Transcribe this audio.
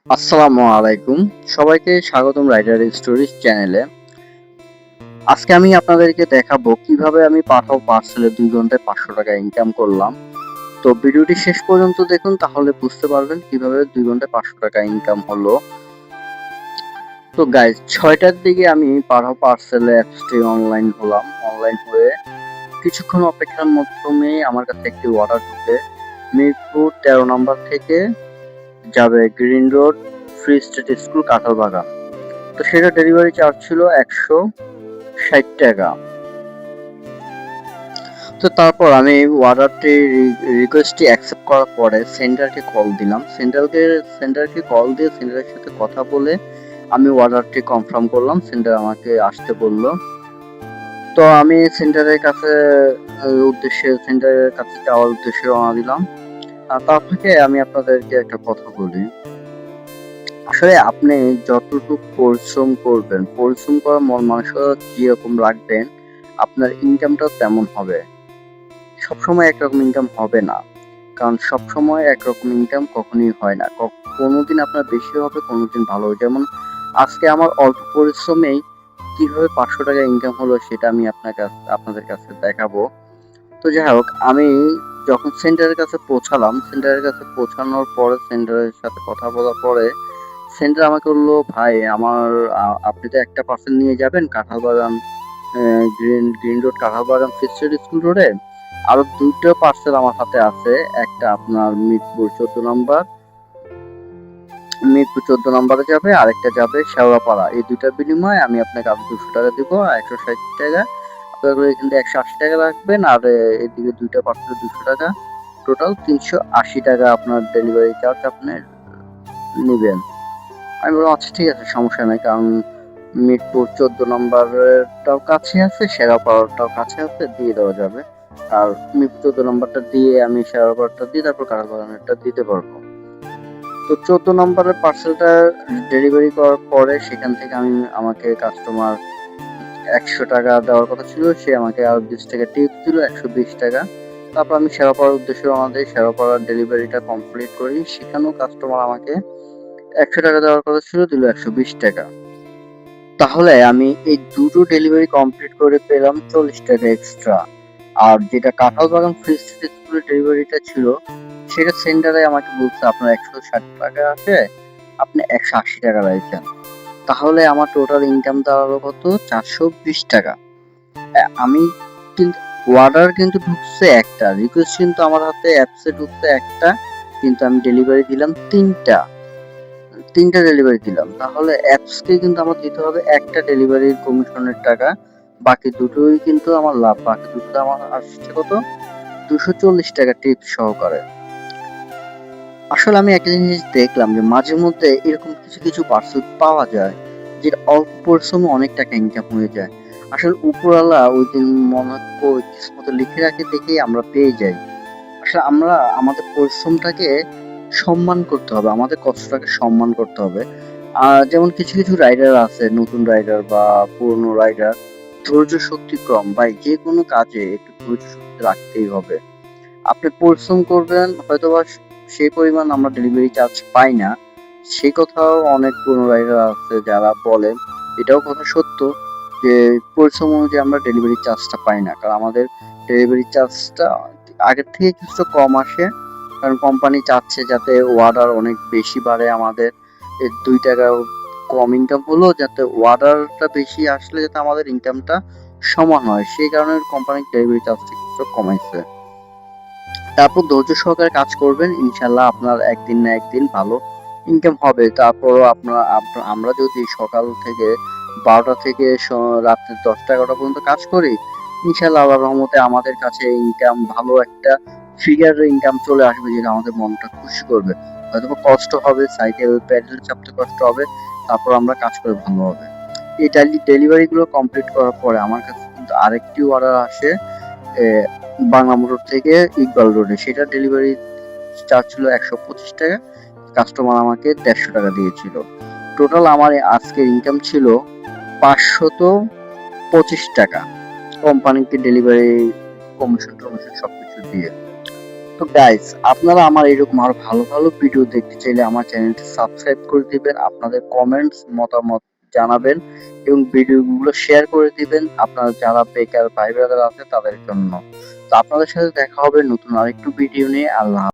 আসসালামু আলাইকুম। সবাইকে স্বাগতম রাইডার স্টোরিজ চ্যানেলে। আজকে আমি আপনাদেরকে দেখাবো কিভাবে আমি পাঠাও পার্সেলে ২ ঘন্টায় ৳৫০০ ইনকাম করলাম। তো ভিডিওটি শেষ পর্যন্ত দেখুন, তাহলে বুঝতে পারবেন কিভাবে ২ ঘন্টায় ৳৫০০ ইনকাম হলো। তো গাইস, ৬টার দিকে আমি পাঠাও পার্সেলে অ্যাপসটি অনলাইন হলাম। অনলাইন হয়ে কিছুক্ষণ অপেক্ষার মাধ্যমে আমার কাছে একটি অর্ডার ঢুকে। মিরপুর ১৩ নাম্বার থেকে যাবে green road free state school, Kathalbagan. তো সেটা ডেলিভারি চার্জ ছিল ৳১৬০। তো তারপর আমি অর্ডারটি রিকোয়েস্টটি অ্যাকসেপ্ট করার পরে সেন্টারকে কল দিলাম। সেন্টারকে কল দিয়ে সেন্টারের সাথে কথা বলে আমি অর্ডারটি কনফার্ম করলাম। সেন্টার আমাকে আসতে বলল। তো আমি সেন্টারের কাছে যাওয়ার উদ্দেশ্যে রওনা দিলাম। তার ফাঁকে আমি আপনাদেরকে একটা কথা বলি। আসলে আপনি যতটুকু পরিশ্রম করবেন, পরিশ্রম করার মন মানসিকতা যেরকম রাখবেন, আপনার ইনকামটাও তেমন হবে। সবসময় একরকম ইনকাম হবে না। কারণ সবসময় একরকম ইনকাম কখনোই হয় না। কোনোদিন আপনার বেশি হবে, কোনোদিন ভালো হবে। যেমন আজকে আমার অল্প পরিশ্রমেই কিভাবে ৳৫০০ ইনকাম হলো সেটা আমি আপনাদের কাছে দেখাবো। তো যাই হোক, আমি যখন সেন্টারের কাছে পৌঁছানোর পরে সেন্টারের সাথে কথা বলার পরে সেন্টার আমাকে বলল, "ভাই, আপনি তো একটা পার্সেল নিয়ে যাবেন Kathalbagan, green road Kathalbagan fish school রোডে। আরো ২ টা পার্সেল আমার হাতে আছে। একটা আপনার মিরপুর ১৪ নাম্বারে যাবে, আরেকটা যাবে শেওড়াপাড়া। এই ২ টার বিনিময়ে আমি আপনাকে আরো ৳২০০ দিব। ৳১৬০। আপনার এখান থেকে ৳১৮০ রাখবেন। আর এদিকে ২ টা পার্সেলে ৳২০০। টোটাল ৳৩৮০ আপনার ডেলিভারি চার্জ আপনি নিবেন।" আমি বললাম, "আচ্ছা, ঠিক আছে, সমস্যা নাই।" কারণ মিরপুর ১৪ নাম্বারটাও কাছে আছে, শেওড়াপাড়াটাও কাছে আছে, দিয়ে দেওয়া যাবে। আর মিরপুর ১৪ নাম্বারটা দিয়ে আমি শেওড়াপাড়াটা দিয়ে তারপর কাঁঠালবাগানেরটা দিতে পারবো। তো ১৪ নম্বরের পার্সেলটা ডেলিভারি করার পরে সেখান থেকে আমাকে কাস্টমার ৳১০০ দেওয়ার কথা ছিল। সে আমাকে আরো ৳২০ টিপস দিল, ৳১২০। তারপর আমি শেওড়াপাড়ার উদ্দেশ্যে রওনা দেই। শেওড়াপাড়ার ডেলিভারিটা কমপ্লিট করি। সেখানেও কাস্টমার আমাকে ৳১০০ দেওয়ার কথা ছিল, দিল ৳১২০। তাহলে আমি এই দুটো ডেলিভারি কমপ্লিট করে পেলাম ৳৪০ এক্সট্রা। আর যেটা কাঁঠালবাগান ফ্রি সিটি স্কুলের ডেলিভারিটা ছিল, সেটা সেন্টারে আমাকে বলছে আপনার ৳১৬০ আছে, আপনি ৳১৮০ রাইখেন। তাহলে আমার টোটাল ইনকাম দাঁড়ালো কত? ৳৪২০। আমি কিন্তু অর্ডার কিন্তু ঢুকছে একটা, রিকোয়েস্ট কিন্তু আমার হাতে অ্যাপসে ঢুকছে একটা, কিন্তু আমি ডেলিভারি দিলাম ৩টা ডেলিভারি দিলাম। তাহলে অ্যাপসকে কিন্তু আমার দিতে হবে একটা ডেলিভারির কমিশনের টাকা। বাকি দুটোই কিন্তু আমার লাভ। বাকি দুটোতে আমার আসছে কত? ৳২৪০ টিপস সহকারে। আসলে আমি একটা জিনিস দেখলাম যে মাঝে মধ্যে এরকম কিছু পার্সেল পাওয়া যায় যেটা অল্প পরিশ্রমে অনেক টাকা ইনকাম হয়ে যায়। আসলে উপরওয়ালা ওইদিন মনে কিসমতে লিখে রাখে দেখেই আমরা পেয়ে যাই। আসলে আমরা আমাদের পরিশ্রমটাকে সম্মান করতে হবে, আমাদের কষ্টটাকে সম্মান করতে হবে। যেমন কিছু রাইডার আছে, নতুন রাইডার বা পুরনো রাইডার, ধৈর্য শক্তি কম। ভাই, যেকোনো কাজে একটু ধৈর্য শক্তি রাখতেই হবে। আপনি পরিশ্রম করবেন, হয়তোবা সেই পরিমাণ আমরা ডেলিভারি চার্জ পাই না। সেই কথাও অনেক পুরনো রাইডার আছে যারা বলে। এটাও কথা সত্য যে পরিশ্রম অনুযায়ী আমরা ডেলিভারি চার্জটা পাই না। কারণ আমাদের ডেলিভারি চার্জটা আগের থেকে কিছুটা কম আসে। কারণ কোম্পানি চাচ্ছে যাতে অর্ডার অনেক বেশি বাড়ে আমাদের। এই ৳২ কম ইনকাম হলেও যাতে অর্ডারটা বেশি আসলে যাতে আমাদের ইনকামটা সমান হয়। সেই কারণে কোম্পানি ডেলিভারি চার্জটা কিছুটা কমাইছে। তারপর ধৈর্য সহকারে কাজ করবেন, ইনশাল্লাহ আপনার একদিন না একদিন ভালো ইনকাম হবে। তারপরও আমরা যদি সকাল থেকে ১২টা থেকে রাত্রে ১০টা ১১টা পর্যন্ত কাজ করি, ইনশাল্লাহ আল্লাহর রহমতে আমাদের কাছে ইনকাম ভালো একটা ফিগারের ইনকাম চলে আসবে, যেটা আমাদের মনটা খুশি করবে। হয়তোবা কষ্ট হবে, সাইকেল প্যাডেল চাপতে কষ্ট হবে, তারপর আমরা কাজ করে ভালো হবে। এই ডেলিভারি গুলো কমপ্লিট করার পরে আমার কাছে কিন্তু আরেকটি অর্ডার আসে বাংলা মোটর থেকে ইকবাল রোডে। সেটা ডেলিভারি চার্জ ছিল ৳১২৫। কাস্টমার আমাকে ৳১৫০ দিয়েছিল। টোটাল আমার আজকের ইনকাম ছিল ৳৫২৫, কোম্পানিকে ডেলিভারি কমিশন টমিশন সবকিছু দিয়ে। তো গাইস, আপনারা আমার এরকম আরো ভালো ভালো ভিডিও দেখতে চাইলে আমার চ্যানেলটি সাবস্ক্রাইব করে দিবেন, আপনাদের কমেন্টস মতামত জানাবেন এবং ভিডিওগুলো শেয়ার করে দিবেন আপনারা যারা বেকার ভাই ব্রাদার আছে তাদের জন্য। তো আপনাদের সাথে দেখা হবে নতুন আরেকটু ভিডিও নিয়ে। আল্লাহ হাফেজ।